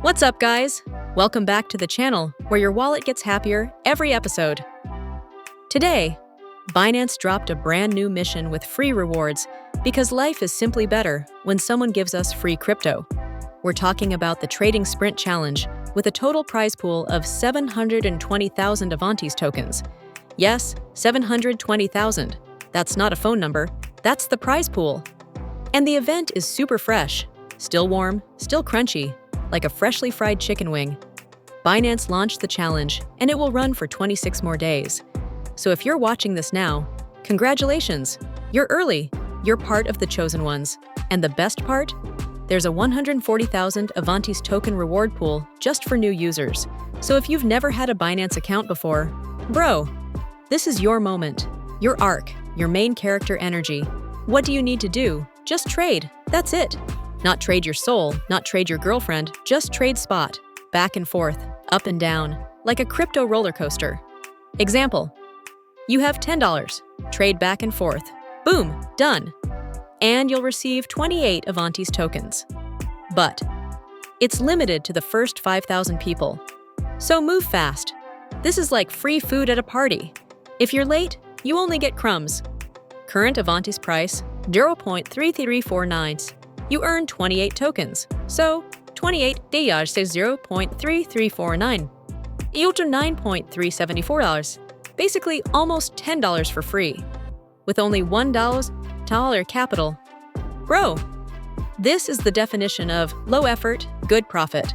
What's up, guys? Welcome back to the channel where your wallet gets happier every episode. Today, Binance dropped a brand new mission with free rewards because life is simply better when someone gives us free crypto. We're talking about the Trading Sprint Challenge with a total prize pool of 720,000 Avantis tokens. Yes, 720,000. That's not a phone number, that's the prize pool. And the event is super fresh, still warm, still crunchy, like a freshly fried chicken wing. Binance launched the challenge, and it will run for 26 more days. So if you're watching this now, congratulations! You're early. You're part of the chosen ones. And the best part? There's a 140,000 Avantis token reward pool just for new users. So if you've never had a Binance account before, bro, this is your moment, your arc, your main character energy. What do you need to do? Just trade. That's it. Not trade your soul, not trade your girlfriend, just trade spot. Back and forth, up and down, like a crypto roller coaster. Example, you have $10, trade back and forth. Boom, done. And you'll receive 28 Avantis tokens. But it's limited to the first 5,000 people. So move fast. This is like free food at a party. If you're late, you only get crumbs. Current Avantis price, 0.3349. You earn 28 tokens, so 28 dias says 0.3349. Equal to $9.374, basically almost $10 for free, with only $1 capital. Bro, this is the definition of low effort, good profit.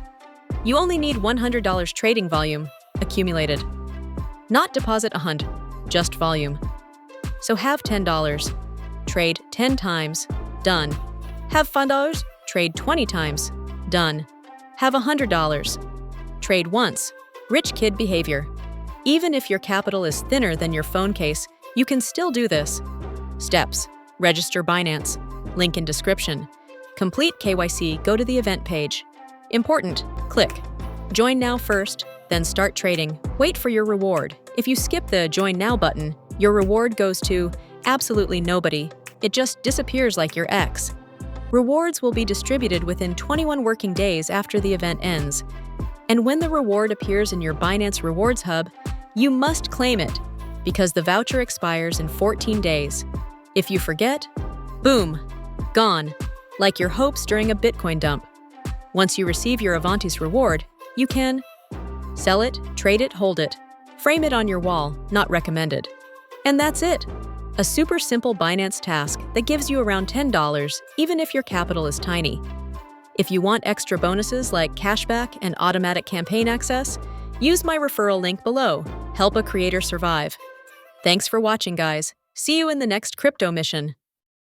You only need $100 trading volume accumulated. Not deposit $100, just volume. So have $10, trade 10 times, done. Have $5, trade 20 times, done. Have $100, trade once, rich kid behavior. Even if your capital is thinner than your phone case, you can still do this. Steps: register Binance, link in description. Complete KYC, go to the event page. Important, click. Join now first, then start trading. Wait for your reward. If you skip the Join Now button, your reward goes to absolutely nobody. It just disappears like your ex. Rewards will be distributed within 21 working days after the event ends. And when the reward appears in your Binance Rewards Hub, you must claim it, because the voucher expires in 14 days. If you forget, boom, gone, like your hopes during a Bitcoin dump. Once you receive your Avantis reward, you can sell it, trade it, hold it, frame it on your wall, not recommended. And that's it. A super simple Binance task that gives you around $10, even if your capital is tiny. If you want extra bonuses like cashback and automatic campaign access, use my referral link below. Help a creator survive. Thanks for watching, guys. See you in the next crypto mission.